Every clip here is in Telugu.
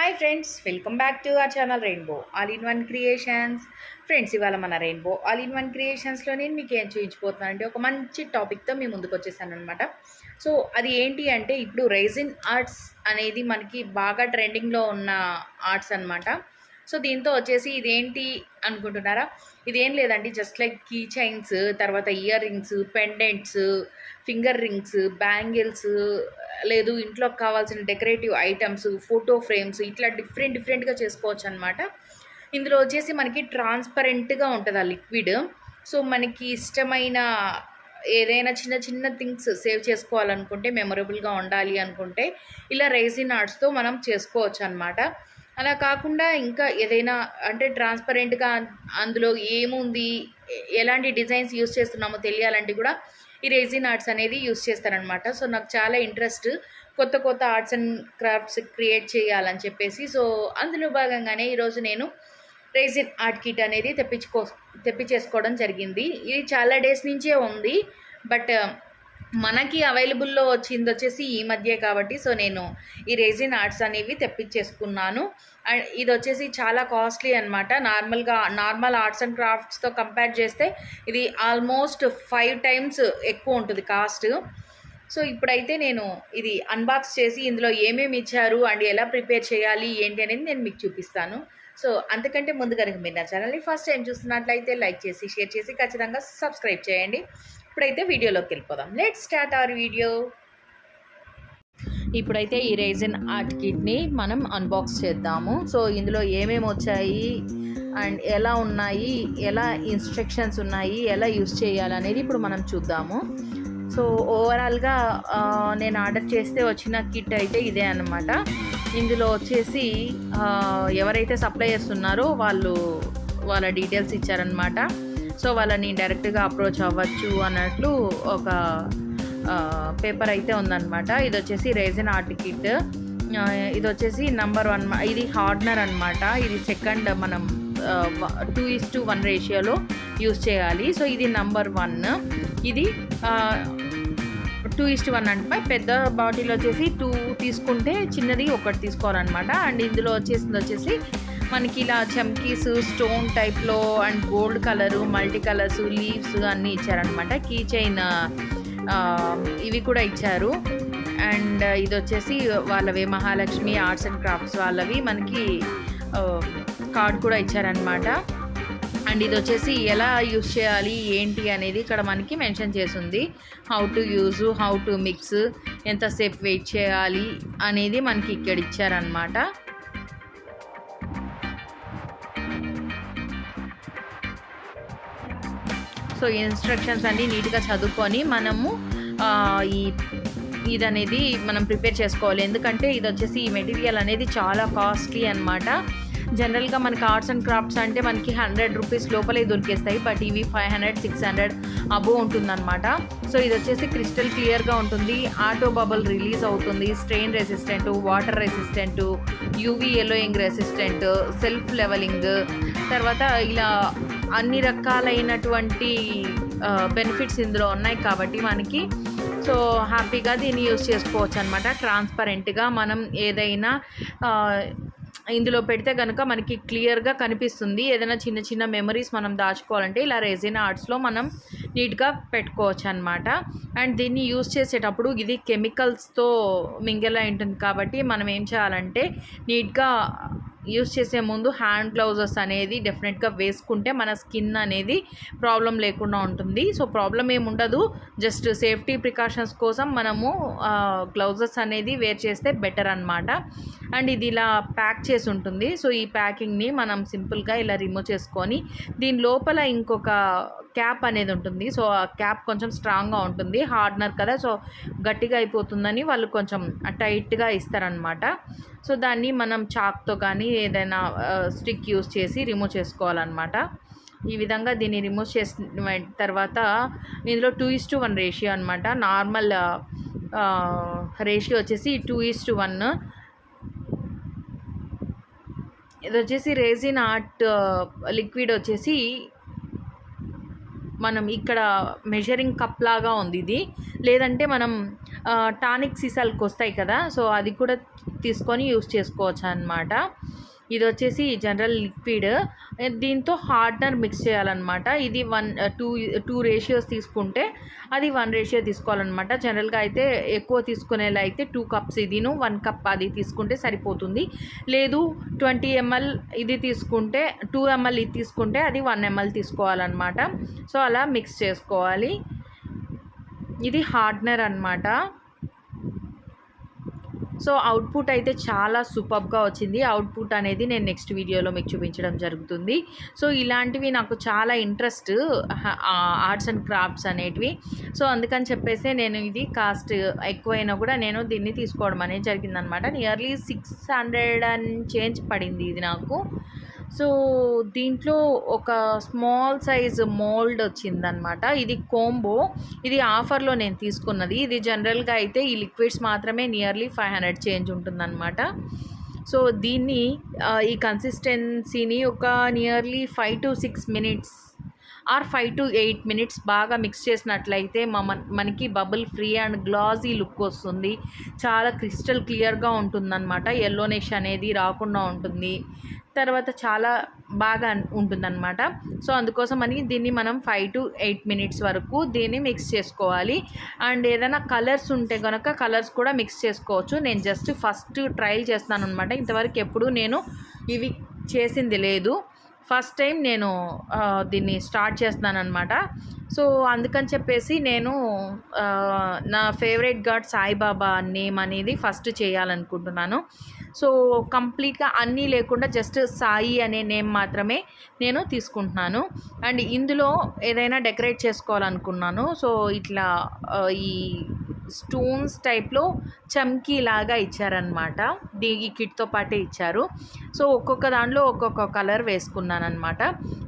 Hi friends, welcome back to our channel rainbow all in one creations. Friends, ఇవాళ మన రెయిన్బో ఆల్ ఇన్ వన్ క్రియేషన్స్లో నేను మీకు ఏం చూపించబోతున్నాను అంటే ఒక మంచి టాపిక్తో మీ ముందుకు వచ్చేసాను అనమాట. సో అది ఏంటి అంటే ఇప్పుడు రెజిన్ ఆర్ట్స్ అనేది మనకి బాగా ట్రెండింగ్లో ఉన్న ఆర్ట్స్ అనమాట. సో దీంతో వచ్చేసి ఇదేంటి అనుకుంటున్నారా? ఇదేం లేదండి, జస్ట్ లైక్ కీ చైన్స్, తర్వాత ear rings, pendants, finger rings, bangles, లేదు ఇంట్లోకి కావాల్సిన డెకరేటివ్ ఐటమ్స్, ఫోటో ఫ్రేమ్స్, ఇట్లా డిఫరెంట్గా చేసుకోవచ్చు అనమాట. ఇందులో వచ్చేసి మనకి ట్రాన్స్పరెంట్గా ఉంటుంది ఆ లిక్విడ్. సో మనకి ఇష్టమైన ఏదైనా చిన్న చిన్న థింగ్స్ సేవ్ చేసుకోవాలనుకుంటే, మెమొరబుల్గా ఉండాలి అనుకుంటే ఇలా రెసిన్ ఆర్ట్స్తో మనం చేసుకోవచ్చు అనమాట. అలా కాకుండా ఇంకా ఏదైనా అంటే ట్రాన్స్పరెంట్గా అందులో ఏముంది, ఎలాంటి డిజైన్స్ యూస్ చేస్తున్నామో తెలియాలంటే కూడా ఈ రెసిన్ ఆర్ట్స్ అనేది యూస్ చేస్తారనమాట. సో నాకు చాలా ఇంట్రెస్ట్ కొత్త ఆర్ట్స్ అండ్ క్రాఫ్ట్స్ క్రియేట్ చేయాలని చెప్పేసి. సో అందులో భాగంగానే ఈరోజు నేను రెసిన్ ఆర్ట్ కిట్ అనేది తెప్పించేసుకోవడం జరిగింది. ఇది చాలా డేస్ నుంచే ఉంది, బట్ మనకి అవైలబుల్లో వచ్చేసి ఈ మధ్య కాబట్టి సో నేను ఈ రెసిన్ ఆర్ట్స్ అనేవి తెప్పించేసుకున్నాను. అండ్ ఇది వచ్చేసి చాలా కాస్ట్లీ అనమాట. నార్మల్ ఆర్ట్స్ అండ్ క్రాఫ్ట్స్తో కంపేర్ చేస్తే ఇది ఆల్మోస్ట్ 5 times ఎక్కువ ఉంటుంది కాస్ట్. సో ఇప్పుడైతే నేను ఇది అన్బాక్స్ చేసి ఇందులో ఏమేమి ఇచ్చారు అండ్ ఎలా ప్రిపేర్ చేయాలి ఏంటి అనేది నేను మీకు చూపిస్తాను. సో అంతకంటే ముందు కనుక మీరు నా ఛానల్ని ఫస్ట్ టైం చూస్తున్నట్లయితే లైక్ చేసి, షేర్ చేసి, ఖచ్చితంగా సబ్స్క్రైబ్ చేయండి. ఇప్పుడైతే వీడియోలోకి వెళ్ళిపోదాం. Let's start our video. ఇప్పుడైతే ఈ రెసిన్ ఆర్ట్ కిట్ని మనం అన్బాక్స్ చేద్దాము. సో ఇందులో ఏమేమి వచ్చాయి అండ్ ఎలా ఉన్నాయి, ఎలా ఇన్స్ట్రక్షన్స్ ఉన్నాయి, ఎలా యూస్ చేయాలనేది ఇప్పుడు మనం చూద్దాము. సో ఓవరాల్గా నేను ఆర్డర్ చేస్తే వచ్చిన కిట్ అయితే ఇదే అన్నమాట. ఇందులో వచ్చేసి ఎవరైతే సప్లై చేస్తున్నారో వాళ్ళ డీటెయిల్స్ ఇచ్చారనమాట. సో వాళ్ళని డైరెక్ట్గా అప్రోచ్ అవ్వచ్చు అన్నట్లు ఒక పేపర్ అయితే ఉందన్నమాట. ఇది వచ్చేసి రెసిన్ ఆర్ట్ కిట్. ఇది వచ్చేసి నంబర్ 1. ఇది హార్డ్నర్ అనమాట. ఇది సెకండ్ మనం 2:1 రేషియోలో యూస్ చేయాలి. సో ఇది నంబర్ 1. ఇది 2:1 అంటే పెద్ద బాటిల్ వచ్చేసి 2 తీసుకుంటే చిన్నది 1 తీసుకోవాలన్నమాట. అండ్ ఇందులో వచ్చేసి మనకి ఇలా చమ్కీస్ స్టోన్ టైప్లో and gold colour, multi colours, leaves అన్నీ ఇచ్చారనమాట. కీ చైన్ ఇవి కూడా ఇచ్చారు. అండ్ ఇది వచ్చేసి వాళ్ళవి మహాలక్ష్మి ఆర్ట్స్ అండ్ క్రాఫ్ట్స్ వాళ్ళవి మనకి కార్డ్ కూడా ఇచ్చారనమాట. అండ్ ఇది వచ్చేసి ఎలా యూస్ చేయాలి ఏంటి అనేది ఇక్కడ మనకి మెన్షన్ చేసింది. How to use, how to mix, ఎంతసేపు వెయిట్ చేయాలి అనేది మనకి ఇక్కడ ఇచ్చారనమాట. సో ఇన్స్ట్రక్షన్స్ అన్నీ నీట్గా చదువుకొని మనము ఇదనేది మనం ప్రిపేర్ చేసుకోవాలి. ఎందుకంటే ఇది వచ్చేసి ఈ మెటీరియల్ అనేది చాలా కాస్ట్లీ అనమాట. జనరల్గా మనకి ఆర్ట్స్ అండ్ క్రాఫ్ట్స్ అంటే మనకి 100 రూపీస్ లోపలే దొరికేస్తాయి, బట్ ఇవి 500-600 అబోవ్ ఉంటుందన్నమాట. సో ఇది వచ్చేసి క్రిస్టల్ క్లియర్గా ఉంటుంది, ఆటో బబుల్ రిలీజ్ అవుతుంది, strain resistant, water resistant, UV yellowing resistant, self levelling, తర్వాత ఇలా అన్ని రకాలైనటువంటి బెనిఫిట్స్ ఇందులో ఉన్నాయి కాబట్టి మనకి సో హ్యాపీగా దీన్ని యూజ్ చేసుకోవచ్చు అనమాట. ట్రాన్స్పరెంట్గా మనం ఏదైనా ఇందులో పెడితే కనుక మనకి క్లియర్గా కనిపిస్తుంది. ఏదైనా చిన్న చిన్న మెమరీస్ మనం దాచుకోవాలంటే ఇలా రెసిన్ ఆర్ట్స్లో మనం నీట్గా పెట్టుకోవచ్చు అనమాట. అండ్ దీన్ని యూజ్ చేసేటప్పుడు ఇది కెమికల్స్తో మింగిల్ అయి ఉంటుంది కాబట్టి మనం ఏం చేయాలంటే నీట్గా యూస్ చేసే ముందు హ్యాండ్ గ్లౌజెస్ అనేది డెఫినెట్గా వేసుకుంటే మన స్కిన్ అనేది ప్రాబ్లం లేకుండా ఉంటుంది. సో ప్రాబ్లం ఏముండదు, జస్ట్ సేఫ్టీ ప్రికాషన్స్ కోసం మనము గ్లౌజెస్ అనేది వేర్ చేస్తే బెటర్ అనమాట. అండ్ ఇది ఇలా ప్యాక్ చేసి ఉంటుంది. సో ఈ ప్యాకింగ్ని మనం సింపుల్గా ఇలా రిమూవ్ చేసుకొని దీని లోపల ఇంకొక క్యాప్ అనేది ఉంటుంది. సో ఆ క్యాప్ కొంచెం స్ట్రాంగ్గా ఉంటుంది, హార్డ్నర్ కదా, సో గట్టిగా అయిపోతుందని వాళ్ళు కొంచెం టైట్గా ఇస్తారనమాట. సో దాన్ని మనం చాక్తో కానీ ఏదైనా స్టిక్ యూస్ చేసి రిమూవ్ చేసుకోవాలన్నమాట. ఈ విధంగా దీన్ని రిమూవ్ చేసిన తర్వాత ఇందులో 2:1 రేషియో అనమాట. నార్మల్ రేషియో వచ్చేసి 2:1. ఇది వచ్చేసి రెసిన్ ఆర్ట్ లిక్విడ్ వచ్చేసి మనం ఇక్కడ మెజరింగ్ కప్ లాగా ఉంది ఇది. లేదంటే మనం టానిక్ సీసాలకు వస్తాయి కదా, సో అది కూడా తీసుకొని యూస్ చేసుకోవచ్చు అనమాట. ఇది వచ్చేసి జనరల్ లిక్విడ్, దీంతో హార్డ్నర్ మిక్స్ చేయాలన్నమాట. ఇది 2 రేషియోస్ తీసుకుంటే అది 1 రేషియో తీసుకోవాలన్నమాట. జనరల్గా అయితే ఎక్కువ తీసుకునేలా అయితే 2 కప్స్ ఇదిను 1 కప్ అది తీసుకుంటే సరిపోతుంది. లేదు 20 ml ఇది తీసుకుంటే 2 ml ఇది తీసుకుంటే అది 1 ml తీసుకోవాలన్నమాట. సో అలా మిక్స్ చేసుకోవాలి. ఇది హార్డ్నర్ అన్నమాట. సో అవుట్పుట్ అయితే చాలా సూపర్గా వచ్చింది. అవుట్పుట్ అనేది నేను నెక్స్ట్ వీడియోలో మీకు చూపించడం జరుగుతుంది. సో ఇలాంటివి నాకు చాలా ఇంట్రెస్ట్, ఆర్ట్స్ అండ్ క్రాఫ్ట్స్ అనేటివి. సో అందుకని చెప్పేసి నేను ఇది కాస్ట్ ఎక్కువైనా కూడా నేను దీన్ని తీసుకోవడం అనేది జరిగిందనమాట. నియర్లీ 600 అండ్ చేంజ్ పడింది ఇది నాకు. సో దీంట్లో ఒక స్మాల్ సైజ్ మోల్డ్ వచ్చిందనమాట. ఇది కోంబో, ఇది ఆఫర్లో నేను తీసుకున్నది. ఇది జనరల్గా అయితే ఈ లిక్విడ్స్ మాత్రమే నియర్లీ 500 చేంజ్ ఉంటుందన్నమాట. సో దీన్ని ఈ కన్సిస్టెన్సీని ఒక nearly 5 to 6 minutes or 5 to 8 minutes బాగా మిక్స్ చేసినట్లయితే మనకి bubble free and glossy look వస్తుంది. చాలా క్రిస్టల్ క్లియర్గా ఉంటుందన్నమాట. ఎల్లోనిష్ అనేది రాకుండా ఉంటుంది. తర్వాత చాలా బాగా ఉంటుందన్నమాట. సో అందుకోసం అని దీన్ని మనం 5 to 8 minutes వరకు దీన్ని మిక్స్ చేసుకోవాలి. అండ్ ఏదైనా కలర్స్ ఉంటే కనుక కలర్స్ కూడా మిక్స్ చేసుకోవచ్చు. నేను జస్ట్ ఫస్ట్ ట్రయల్ చేస్తాను అనమాట. ఇంతవరకు ఎప్పుడు నేను ఇవి చేసింది లేదు. ఫస్ట్ టైం నేను దీన్ని స్టార్ట్ చేస్తున్నాను అనమాట. సో అందుకని చెప్పేసి నేను నా ఫేవరెట్ గాడ్ సాయిబాబా నేమ్ అనేది ఫస్ట్ చేయాలనుకుంటున్నాను. సో కంప్లీట్గా అన్నీ లేకుండా జస్ట్ సాయి అనే నేమ్ మాత్రమే నేను తీసుకుంటున్నాను. అండ్ ఇందులో ఏదైనా డెకరేట్ చేసుకోవాలనుకున్నాను. సో ఇట్లా ఈ స్టోన్స్ టైప్లో చమ్కీ లాగా ఇచ్చారనమాట. ఈ కిట్తో పాటే ఇచ్చారు. సో ఒక్కొక్క దాంట్లో ఒక్కొక్క కలర్ వేసుకున్నాను అనమాట.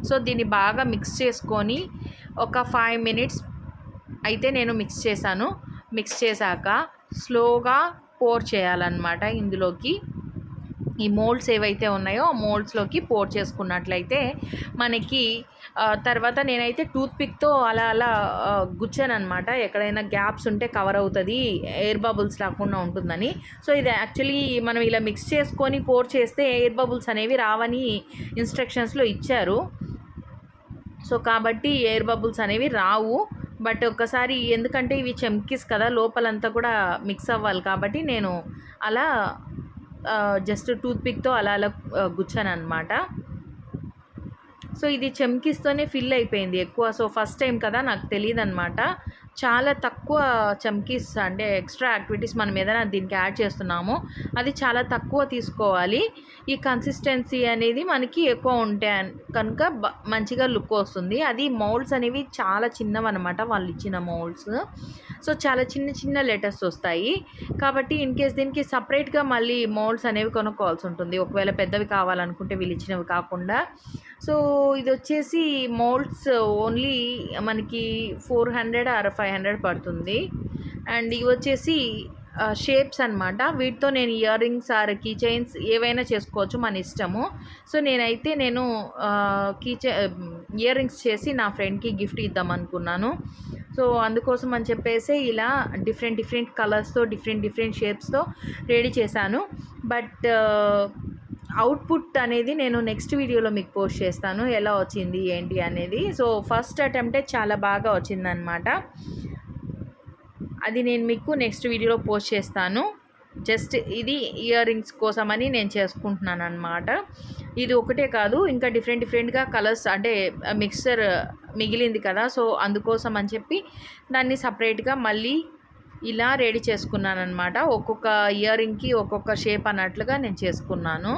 సో దీన్ని బాగా మిక్స్ చేసుకొని ఒక 5 minutes అయితే నేను మిక్స్ చేశాను. మిక్స్ చేశాక స్లోగా పోర్ చేయాలన్నమాట. ఇందులోకి ఈ మోల్డ్స్ ఏవైతే ఉన్నాయో ఆ మోల్డ్స్లోకి పోర్ చేసుకున్నట్లయితే మనకి తర్వాత నేనైతే టూత్పిక్తో అలా అలా గుచ్చాను అనమాట. ఎక్కడైనా గ్యాప్స్ ఉంటే కవర్ అవుతుంది, ఎయిర్ బబుల్స్ రాకుండా ఉంటుందని. సో ఇది యాక్చువల్లీ మనం ఇలా మిక్స్ చేసుకొని పోర్ చేస్తే ఎయిర్ బబుల్స్ అనేవి రావని ఇన్స్ట్రక్షన్స్లో ఇచ్చారు. సో కాబట్టి ఎయిర్ బబుల్స్ అనేవి రావు. బట్ ఒక్కసారి ఎందుకంటే ఇవి చెమ్కీస్ కదా, లోపలంతా కూడా మిక్స్ అవ్వాలి కాబట్టి నేను అలా జస్ట్ టూత్పిక్తో అలా అలా గుచ్చాను అనమాట. సో ఇది చెమ్కీస్తోనే ఫిల్ అయిపోయింది ఎక్కువ. సో ఫస్ట్ టైం కదా, నాకు తెలియదు అనమాట. చాలా తక్కువ చమ్కీస్ అంటే ఎక్స్ట్రా యాక్టివిటీస్ మనం ఏదైనా దీనికి యాడ్ చేస్తున్నామో అది చాలా తక్కువ తీసుకోవాలి. ఈ కన్సిస్టెన్సీ అనేది మనకి ఎక్కువ ఉంటే కనుక మంచిగా లుక్ వస్తుంది. అది మౌల్డ్స్ అనేవి చాలా చిన్నవన్నమాట వాళ్ళు ఇచ్చిన మౌల్డ్స్. సో చాలా చిన్న చిన్న లెటర్స్ వస్తాయి కాబట్టి ఇన్ కేస్ దీనికి సపరేట్గా మళ్ళీ మౌల్డ్స్ అనేవి కొనుక్కోవాల్సి ఉంటుంది ఒకవేళ పెద్దవి కావాలనుకుంటే వీళ్ళు ఇచ్చినవి కాకుండా. సో ఇది వచ్చేసి మౌల్డ్స్ ఓన్లీ మనకి 400 or 500 పడుతుంది. అండ్ ఇవి వచ్చేసి షేప్స్ అనమాట. వీటితో నేను earrings or key chains ఏవైనా చేసుకోవచ్చు, మన ఇష్టము. సో నేనైతే ఇయర్ రింగ్స్ చేసి నా ఫ్రెండ్కి గిఫ్ట్ ఇద్దాం అనుకున్నాను. సో అందుకోసం అని చెప్పేసి ఇలా డిఫరెంట్ కలర్స్తో డిఫరెంట్ షేప్స్తో రెడీ చేశాను. బట్ అవుట్పుట్ అనేది నేను నెక్స్ట్ వీడియోలో మీకు పోస్ట్ చేస్తాను ఎలా వచ్చింది ఏంటి అనేది. సో ఫస్ట్ అటెంప్టే చాలా బాగా వచ్చిందనమాట. అది నేను మీకు నెక్స్ట్ వీడియోలో పోస్ట్ చేస్తాను. జస్ట్ ఇది ఇయర్ రింగ్స్ కోసమని నేను చేసుకుంటున్నాను అనమాట. ఇది ఒకటే కాదు, ఇంకా డిఫరెంట్గా కలర్స్ అంటే మిక్సర్ మిగిలింది కదా, సో అందుకోసం అని చెప్పి దాన్ని సపరేట్గా మళ్ళీ ఇలా రెడీ చేసుకున్నాను అనమాట. ఒక్కొక్క ఇయర్ రింగ్కి ఒక్కొక్క షేప్ అన్నట్లుగా నేను చేసుకున్నాను.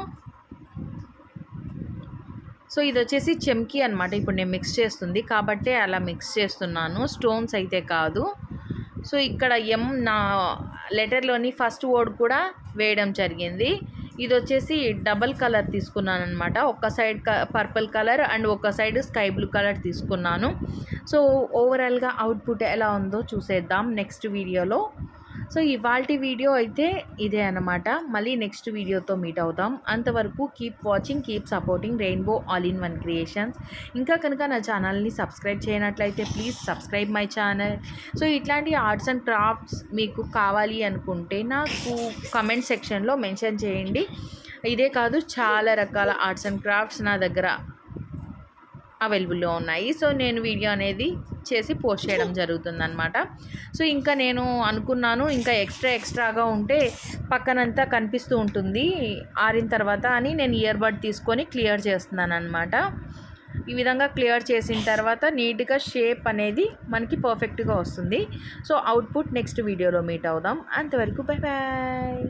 సో ఇది వచ్చేసి చెమ్కీ అనమాట. ఇప్పుడు నేను మిక్స్ చేస్తుంది కాబట్టి అలా మిక్స్ చేస్తున్నాను, స్టోన్స్ అయితే కాదు. సో ఇక్కడ నా లెటర్లోని ఫస్ట్ వర్డ్ కూడా వేయడం జరిగింది. ఇది వచ్చేసి డబల్ కలర్ తీసుకున్నాను అనమాట. ఒక సైడ్ పర్పుల్ కలర్ అండ్ ఒక సైడ్ స్కై బ్లూ కలర్ తీసుకున్నాను. సో ఓవరాల్గా అవుట్పుట్ ఎలా ఉందో చూసేద్దాం నెక్స్ట్ వీడియోలో. సో ఇవాల్టి వీడియో అయితే ఇదే అన్నమాట. మళ్ళీ నెక్స్ట్ వీడియోతో మీట్ అవుదాం. అంతవరకు keep watching, keep supporting rainbow all in one creations. ఇంకా కనుక నా ఛానల్ని సబ్స్క్రైబ్ చేయనట్లయితే please subscribe my channel. So ఇట్లాంటి ఆర్ట్స్ అండ్ క్రాఫ్ట్స్ మీకు కావాలి అనుకుంటే నాకు కమెంట్ సెక్షన్లో మెన్షన్ చేయండి. ఇదే కాదు, చాలా రకాల ఆర్ట్స్ అండ్ క్రాఫ్ట్స్ నా దగ్గర అవైలబుల్లో ఉన్నాయి. సో నేను వీడియో అనేది చేసి పోస్ట్ చేయడం జరుగుతుందన్నమాట. సో ఇంకా నేను అనుకున్నాను, ఇంకా ఎక్స్ట్రాగా ఉంటే పక్కనంతా కనిపిస్తూ ఉంటుంది ఆరిన తర్వాత అని నేను ఇయర్ బడ్ తీసుకొని క్లియర్ చేస్తున్నాను అనమాట. ఈ విధంగా క్లియర్ చేసిన తర్వాత నీట్గా షేప్ అనేది మనకి పర్ఫెక్ట్గా వస్తుంది. సో అవుట్పుట్ నెక్స్ట్ వీడియోలో మీట్ అవుదాం. అంతవరకు బై బాయ్.